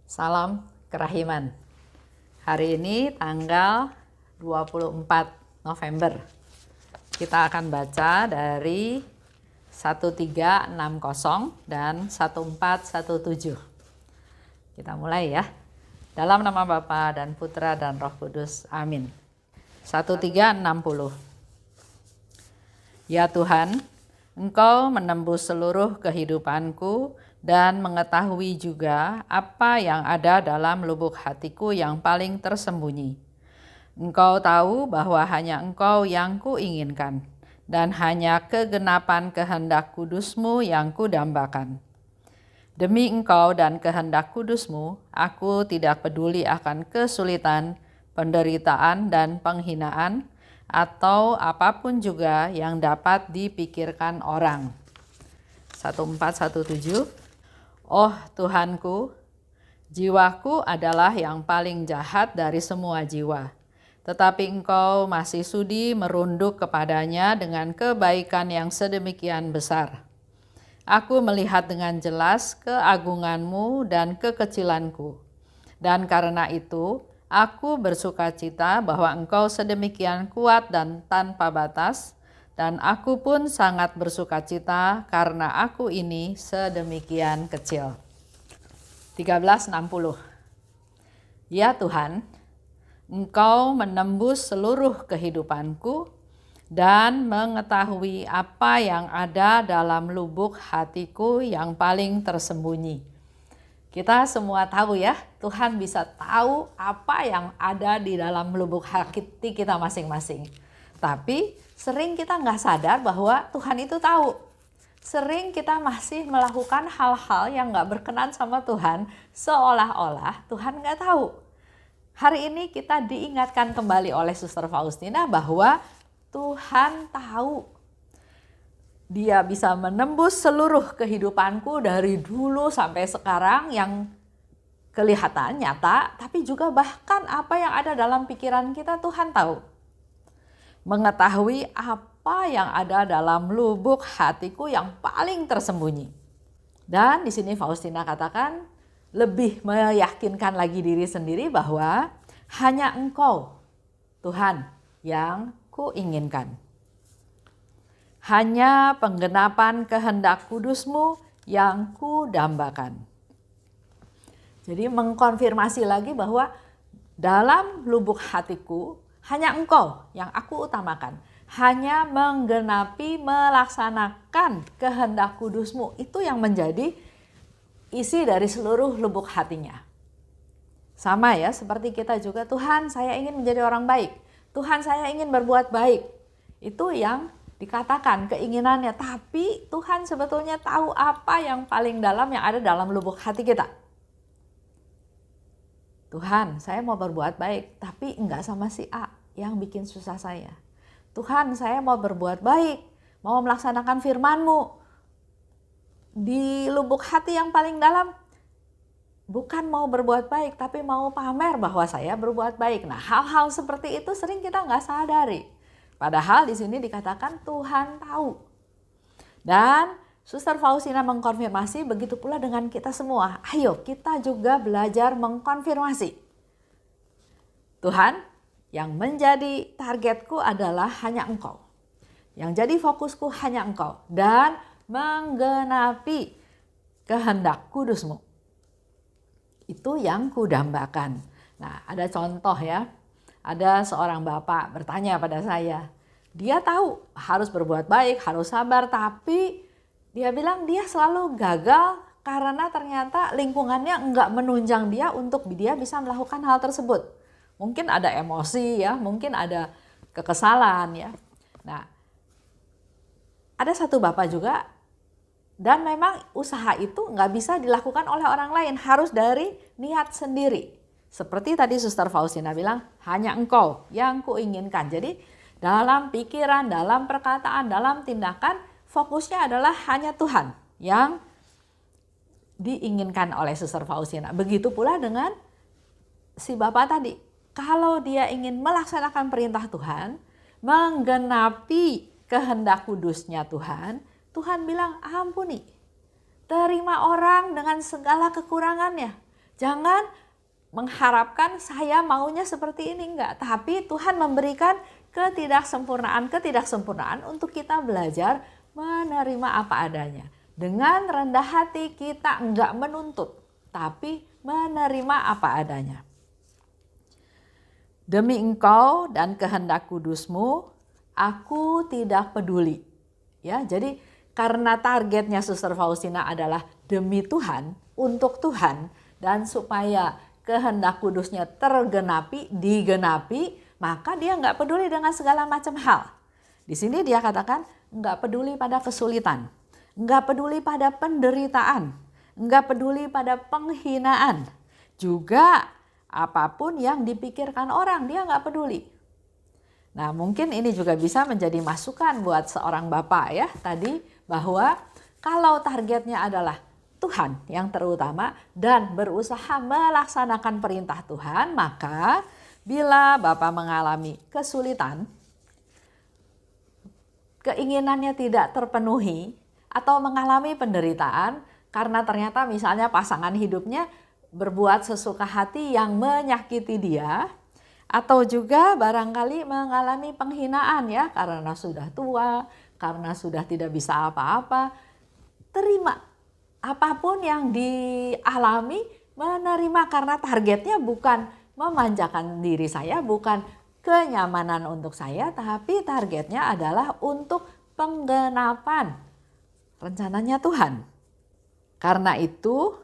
Salam kerahiman. Hari ini tanggal 24 November. Kita akan baca dari 1360 dan 1417. Kita mulai ya. Dalam nama Bapa dan Putra dan Roh Kudus. Amin. 1360. Ya Tuhan, Engkau menembus seluruh kehidupanku dan mengetahui juga apa yang ada dalam lubuk hatiku yang paling tersembunyi. Engkau tahu bahwa hanya Engkau yang kuinginkan, dan hanya kegenapan kehendak kudus-Mu yang kudambakan. Demi Engkau dan kehendak kudus-Mu, aku tidak peduli akan kesulitan, penderitaan, dan penghinaan, atau apapun juga yang dapat dipikirkan orang. 1417. Oh Tuhanku, jiwaku adalah yang paling jahat dari semua jiwa. Tetapi Engkau masih sudi merunduk kepadanya dengan kebaikan yang sedemikian besar. Aku melihat dengan jelas keagungan-Mu dan kekecilanku. Dan karena itu, aku bersukacita bahwa Engkau sedemikian kuat dan tanpa batas, dan aku pun sangat bersukacita karena aku ini sedemikian kecil. 1360. Ya Tuhan, Engkau menembus seluruh kehidupanku dan mengetahui apa yang ada dalam lubuk hatiku yang paling tersembunyi. Kita semua tahu ya, Tuhan bisa tahu apa yang ada di dalam lubuk hati kita masing-masing. Tapi sering kita nggak sadar bahwa Tuhan itu tahu. Sering kita masih melakukan hal-hal yang nggak berkenan sama Tuhan, seolah-olah Tuhan nggak tahu. Hari ini kita diingatkan kembali oleh Suster Faustina bahwa Tuhan tahu. Dia bisa menembus seluruh kehidupanku dari dulu sampai sekarang yang kelihatan nyata, tapi juga bahkan apa yang ada dalam pikiran kita Tuhan tahu. Mengetahui apa yang ada dalam lubuk hatiku yang paling tersembunyi. Dan di sini Faustina katakan lebih meyakinkan lagi diri sendiri bahwa hanya Engkau, Tuhan, yang kuinginkan. Hanya penggenapan kehendak kudus-Mu yang kudambakan. Jadi mengkonfirmasi lagi bahwa dalam lubuk hatiku hanya Engkau yang aku utamakan. Hanya menggenapi, melaksanakan kehendak kudus-Mu. Itu yang menjadi isi dari seluruh lubuk hatinya. Sama ya, seperti kita juga, Tuhan saya ingin menjadi orang baik. Tuhan saya ingin berbuat baik. Itu yang dikatakan keinginannya. Tapi Tuhan sebetulnya tahu apa yang paling dalam yang ada dalam lubuk hati kita. Tuhan, saya mau berbuat baik, tapi enggak sama si A yang bikin susah saya. Tuhan, saya mau berbuat baik, mau melaksanakan firman-Mu. Di lubuk hati yang paling dalam, bukan mau berbuat baik, tapi mau pamer bahwa saya berbuat baik. Nah, hal-hal seperti itu sering kita enggak sadari. Padahal di sini dikatakan Tuhan tahu. Dan Suster Faustina mengkonfirmasi, begitu pula dengan kita semua. Ayo kita juga belajar mengkonfirmasi. Tuhan, yang menjadi targetku adalah hanya Engkau. Yang jadi fokusku hanya Engkau. Dan menggenapi kehendak kudus-Mu. Itu yang kudambakan. Nah, ada contoh ya. Ada seorang bapak bertanya pada saya. Dia tahu harus berbuat baik, harus sabar, tapi dia bilang dia selalu gagal karena ternyata lingkungannya enggak menunjang dia untuk dia bisa melakukan hal tersebut. Mungkin ada emosi ya, mungkin ada kekesalan ya. Nah, ada satu bapak juga dan memang usaha itu enggak bisa dilakukan oleh orang lain, harus dari niat sendiri. Seperti tadi Suster Faustina bilang, hanya Engkau yang kuinginkan. Jadi dalam pikiran, dalam perkataan, dalam tindakan, fokusnya adalah hanya Tuhan yang diinginkan oleh Suster Faustina. Begitu pula dengan si bapak tadi. Kalau dia ingin melaksanakan perintah Tuhan, menggenapi kehendak kudusnya Tuhan, Tuhan bilang ampuni. Terima orang dengan segala kekurangannya. Jangan mengharapkan saya maunya seperti ini, enggak. Tapi Tuhan memberikan ketidaksempurnaan untuk kita belajar menerima apa adanya. Dengan rendah hati kita enggak menuntut, tapi menerima apa adanya. Demi Engkau dan kehendak kudus-Mu, aku tidak peduli. Ya, jadi karena targetnya Suster Faustina adalah demi Tuhan, untuk Tuhan, dan supaya kehendak kudusnya digenapi, maka dia nggak peduli dengan segala macam hal. Di sini dia katakan nggak peduli pada kesulitan, nggak peduli pada penderitaan, nggak peduli pada penghinaan, juga apapun yang dipikirkan orang dia nggak peduli. Nah, mungkin ini juga bisa menjadi masukan buat seorang bapak ya tadi, bahwa kalau targetnya adalah Tuhan yang terutama dan berusaha melaksanakan perintah Tuhan, maka bila bapak mengalami kesulitan, keinginannya tidak terpenuhi atau mengalami penderitaan karena ternyata misalnya pasangan hidupnya berbuat sesuka hati yang menyakiti dia, atau juga barangkali mengalami penghinaan ya karena sudah tua, karena sudah tidak bisa apa-apa. Terima apapun yang dialami, menerima karena targetnya bukan memanjakan diri saya, bukan kenyamanan untuk saya, tapi targetnya adalah untuk penggenapan rencananya Tuhan. Karena itu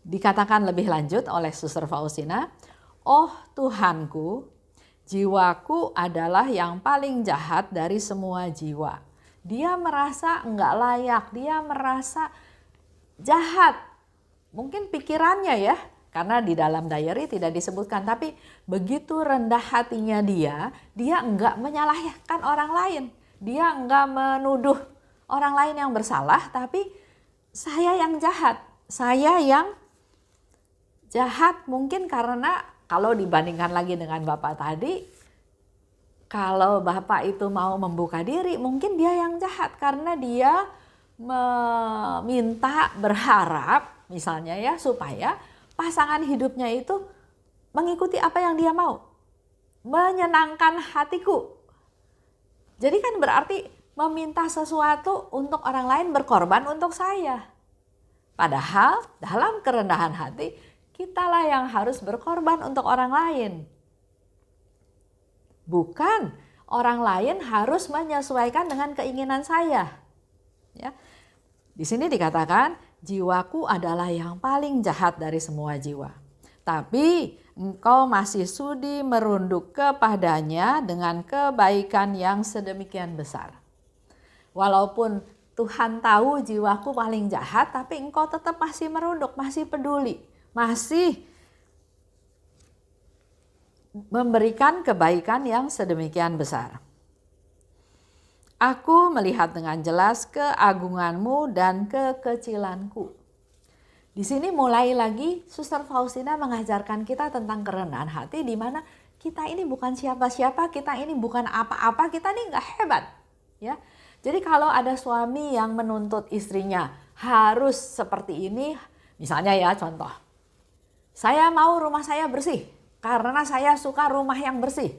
dikatakan lebih lanjut oleh Suster Faustina, oh Tuhanku, jiwaku adalah yang paling jahat dari semua jiwa. Dia merasa enggak layak, dia merasa jahat. Mungkin pikirannya ya, karena di dalam diary tidak disebutkan, tapi begitu rendah hatinya dia enggak menyalahkan orang lain. Dia enggak menuduh orang lain yang bersalah, tapi saya yang jahat. Saya yang jahat mungkin karena kalau dibandingkan lagi dengan Bapak tadi, kalau Bapak itu mau membuka diri, mungkin dia yang jahat karena dia meminta, berharap misalnya ya, supaya pasangan hidupnya itu mengikuti apa yang dia mau, menyenangkan hatiku. Jadi kan berarti meminta sesuatu untuk orang lain, berkorban untuk saya. Padahal dalam kerendahan hati, kitalah yang harus berkorban untuk orang lain. Bukan orang lain harus menyesuaikan dengan keinginan saya. Ya. Di sini dikatakan, jiwaku adalah yang paling jahat dari semua jiwa. Tapi engkau masih sudi merunduk kepadanya dengan kebaikan yang sedemikian besar. Walaupun Tuhan tahu jiwaku paling jahat, tapi engkau tetap masih merunduk, masih peduli. Masih memberikan kebaikan yang sedemikian besar. Aku melihat dengan jelas keagunganmu dan kekecilanku. Di sini mulai lagi Suster Faustina mengajarkan kita tentang kerendahan hati, di mana kita ini bukan siapa-siapa, kita ini bukan apa-apa, kita ini nggak hebat. Ya, jadi kalau ada suami yang menuntut istrinya harus seperti ini, misalnya ya contoh, saya mau rumah saya bersih karena saya suka rumah yang bersih.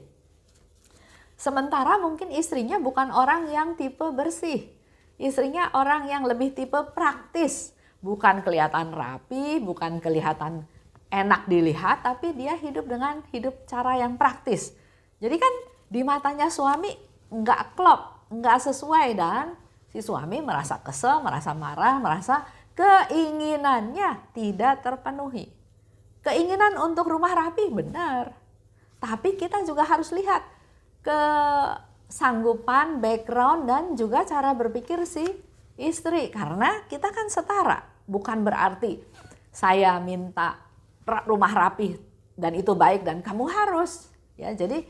Sementara mungkin istrinya bukan orang yang tipe bersih. Istrinya orang yang lebih tipe praktis. Bukan kelihatan rapi, bukan kelihatan enak dilihat, tapi dia hidup dengan cara yang praktis. Jadi kan di matanya suami nggak klop, nggak sesuai, dan si suami merasa kesel, merasa marah, merasa keinginannya tidak terpenuhi. Keinginan untuk rumah rapi benar, tapi kita juga harus lihat kesanggupan, background, dan juga cara berpikir si istri. Karena kita kan setara, bukan berarti saya minta rumah rapi dan itu baik dan kamu harus. Ya, jadi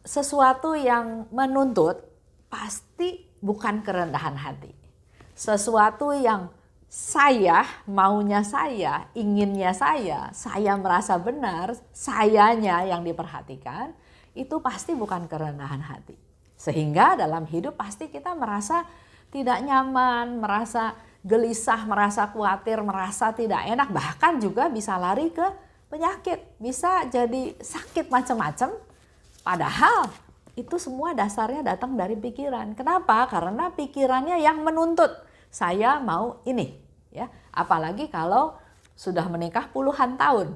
sesuatu yang menuntut pasti bukan kerendahan hati. Sesuatu yang saya, maunya saya, inginnya saya merasa benar, sayanya yang diperhatikan, itu pasti bukan kerendahan hati. Sehingga dalam hidup pasti kita merasa tidak nyaman, merasa gelisah, merasa khawatir, merasa tidak enak, bahkan juga bisa lari ke penyakit, bisa jadi sakit macam-macam. Padahal itu semua dasarnya datang dari pikiran. Kenapa? Karena pikirannya yang menuntut saya mau ini, ya. Apalagi kalau sudah menikah puluhan tahun.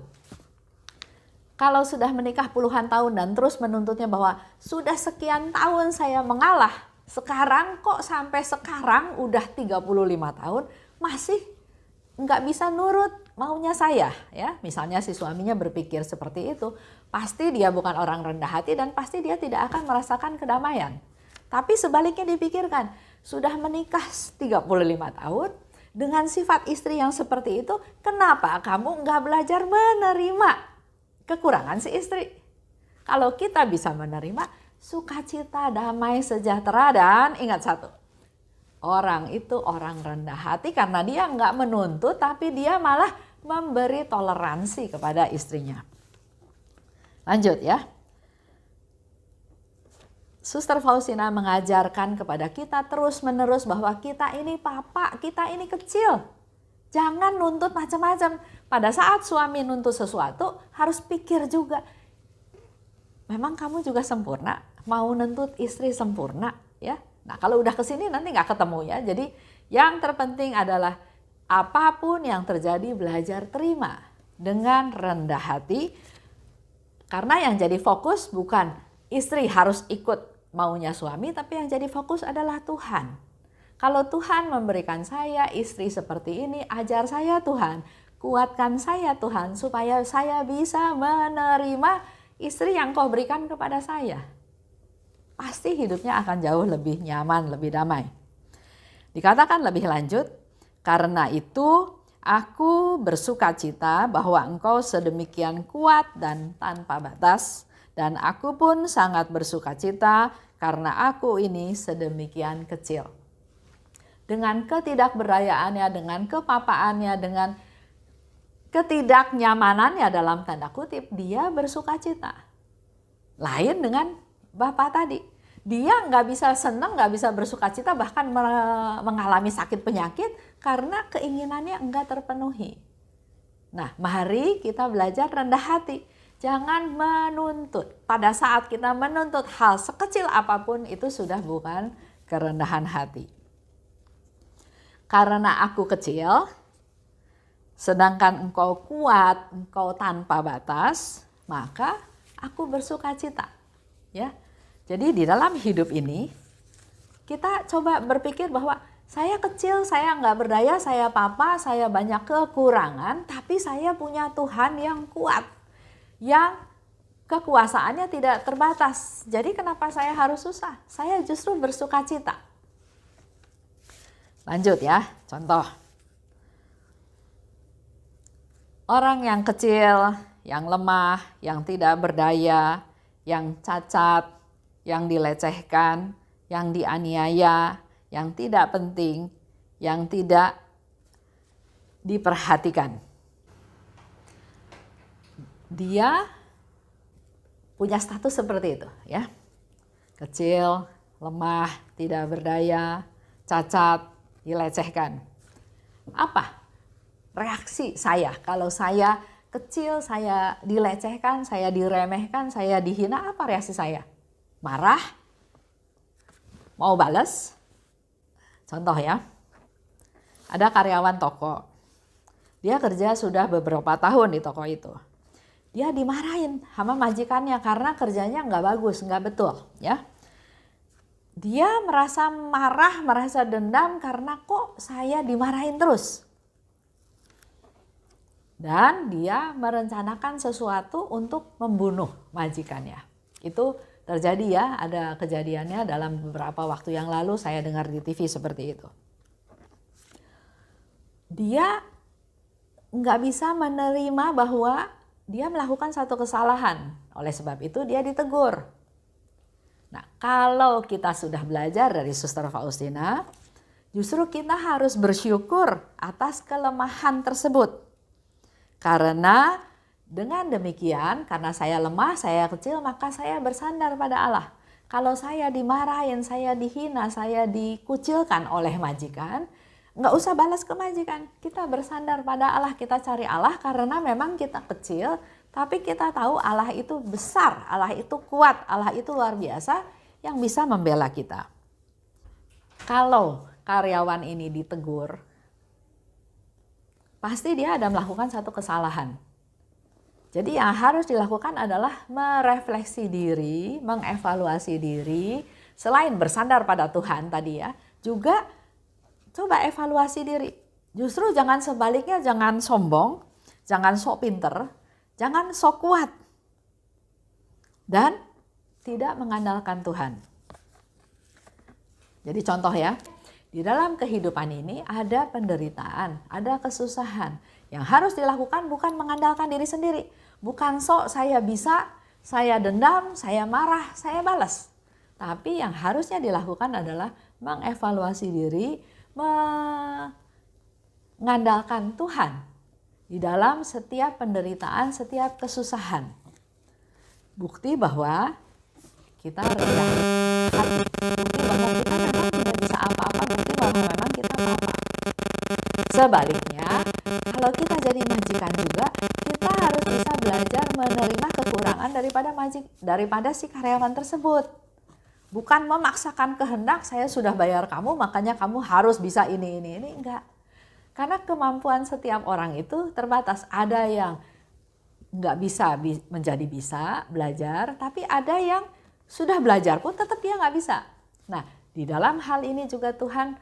Kalau sudah menikah puluhan tahun dan terus menuntutnya bahwa sudah sekian tahun saya mengalah, sekarang kok sampai sekarang udah 35 tahun masih nggak bisa nurut maunya saya, ya. Misalnya si suaminya berpikir seperti itu, pasti dia bukan orang rendah hati dan pasti dia tidak akan merasakan kedamaian. Tapi sebaliknya dipikirkan, sudah menikah 35 tahun dengan sifat istri yang seperti itu, kenapa kamu nggak belajar menerima kekurangan si istri? Kalau kita bisa menerima, sukacita, damai, sejahtera, dan ingat satu, orang itu orang rendah hati karena dia nggak menuntut, tapi dia malah memberi toleransi kepada istrinya. Lanjut ya. Suster Faustina mengajarkan kepada kita terus-menerus bahwa kita ini papa, kita ini kecil. Jangan nuntut macam-macam. Pada saat suami nuntut sesuatu, harus pikir juga, memang kamu juga sempurna? Mau nuntut istri sempurna? Ya. Nah, kalau udah kesini nanti nggak ketemu ya. Jadi yang terpenting adalah apapun yang terjadi belajar terima dengan rendah hati. Karena yang jadi fokus bukan istri harus ikut maunya suami, tapi yang jadi fokus adalah Tuhan. Kalau Tuhan memberikan saya istri seperti ini, ajar saya Tuhan, kuatkan saya Tuhan supaya saya bisa menerima istri yang Kau berikan kepada saya. Pasti hidupnya akan jauh lebih nyaman, lebih damai. Dikatakan lebih lanjut, karena itu aku bersukacita bahwa Engkau sedemikian kuat dan tanpa batas, dan aku pun sangat bersukacita karena aku ini sedemikian kecil. Dengan ketidakberdayaannya, dengan kepapaannya, dengan ketidaknyamanannya dalam tanda kutip, dia bersukacita. Lain dengan Bapak tadi. Dia nggak bisa senang, nggak bisa bersukacita, bahkan mengalami sakit penyakit karena keinginannya enggak terpenuhi. Nah, mari kita belajar rendah hati. Jangan menuntut. Pada saat kita menuntut hal sekecil apapun, itu sudah bukan kerendahan hati. Karena aku kecil, sedangkan Engkau kuat, Engkau tanpa batas, maka aku bersukacita. Ya. Jadi di dalam hidup ini, kita coba berpikir bahwa saya kecil, saya nggak berdaya, saya papa, saya banyak kekurangan, tapi saya punya Tuhan yang kuat, yang kekuasaannya tidak terbatas. Jadi kenapa saya harus susah? Saya justru bersukacita. Lanjut ya, contoh. Orang yang kecil, yang lemah, yang tidak berdaya, yang cacat, yang dilecehkan, yang dianiaya, yang tidak penting, yang tidak diperhatikan. Dia punya status seperti itu, ya. Kecil, lemah, tidak berdaya, cacat, dilecehkan. Apa reaksi saya kalau saya kecil, saya dilecehkan, saya diremehkan, saya dihina? Apa reaksi saya? Marah? Mau balas? Contoh ya, ada karyawan toko. Dia kerja sudah beberapa tahun di toko itu. Dia dimarahin sama majikannya karena kerjanya nggak bagus, nggak betul, ya. Dia merasa marah, merasa dendam karena kok saya dimarahin terus. Dan dia merencanakan sesuatu untuk membunuh majikannya. Itu terjadi ya, ada kejadiannya dalam beberapa waktu yang lalu, saya dengar di TV seperti itu. Dia nggak bisa menerima bahwa dia melakukan satu kesalahan. Oleh sebab itu dia ditegur. Nah, kalau kita sudah belajar dari Suster Faustina, justru kita harus bersyukur atas kelemahan tersebut. Karena dengan demikian, karena saya lemah, saya kecil, maka saya bersandar pada Allah. Kalau saya dimarahin, saya dihina, saya dikucilkan oleh majikan, nggak usah balas ke majikan. Kita bersandar pada Allah, kita cari Allah karena memang kita kecil, tapi kita tahu Allah itu besar, Allah itu kuat, Allah itu luar biasa yang bisa membela kita. Kalau karyawan ini ditegur, pasti dia ada melakukan satu kesalahan. Jadi yang harus dilakukan adalah merefleksi diri, mengevaluasi diri, selain bersandar pada Tuhan tadi ya, juga coba evaluasi diri. Justru jangan sebaliknya, jangan sombong, jangan sok pinter, jangan sok kuat, dan tidak mengandalkan Tuhan. Jadi contoh ya, di dalam kehidupan ini ada penderitaan, ada kesusahan. Yang harus dilakukan bukan mengandalkan diri sendiri. Bukan sok saya bisa, saya dendam, saya marah, saya balas. Tapi yang harusnya dilakukan adalah mengevaluasi diri, mengandalkan Tuhan di dalam setiap penderitaan, setiap kesusahan. Bukti bahwa kita rendah hati. Bukti bahwa kita memang tidak bisa apa-apa, bukti bahwa memang kita apa-apa. Sebaliknya, kalau kita jadi majikan juga, kita harus bisa belajar menerima kekurangan daripada si karyawan tersebut. Bukan memaksakan kehendak, saya sudah bayar kamu, makanya kamu harus bisa ini, enggak. Karena kemampuan setiap orang itu terbatas. Ada yang nggak bisa menjadi bisa belajar, tapi ada yang sudah belajar pun tetap dia nggak bisa. Nah, di dalam hal ini juga Tuhan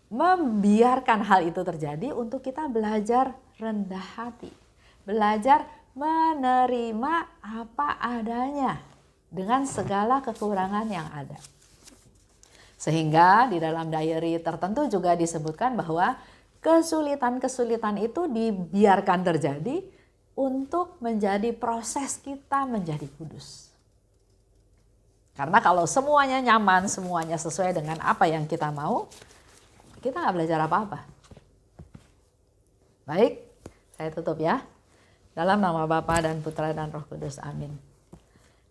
membiarkan hal itu terjadi untuk kita belajar rendah hati. Belajar menerima apa adanya dengan segala kekurangan yang ada. Sehingga di dalam diary tertentu juga disebutkan bahwa kesulitan-kesulitan itu dibiarkan terjadi untuk menjadi proses kita menjadi kudus. Karena kalau semuanya nyaman, semuanya sesuai dengan apa yang kita mau, kita nggak belajar apa-apa. Baik, saya tutup ya. Dalam nama Bapa dan Putra dan Roh Kudus, amin.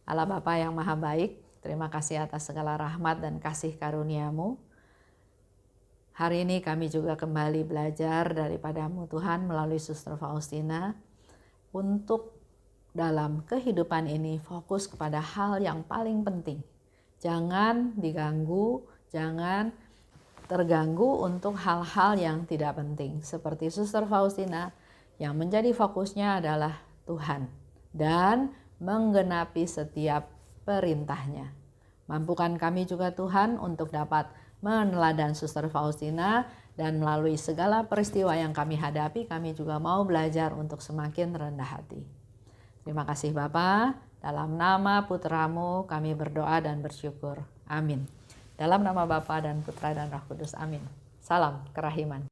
Allah Bapa yang maha baik, terima kasih atas segala rahmat dan kasih karunia-Mu. Hari ini kami juga kembali belajar daripada-Mu Tuhan melalui Suster Faustina untuk dalam kehidupan ini fokus kepada hal yang paling penting. Jangan diganggu, jangan terganggu untuk hal-hal yang tidak penting. Seperti Suster Faustina yang menjadi fokusnya adalah Tuhan dan menggenapi setiap perintahnya. Mampukan kami juga Tuhan untuk dapat meneladan Suster Faustina dan melalui segala peristiwa yang kami hadapi, kami juga mau belajar untuk semakin rendah hati. Terima kasih Bapa, dalam nama Putra-Mu kami berdoa dan bersyukur. Amin. Dalam nama Bapa dan Putra dan Roh Kudus, amin. Salam kerahiman.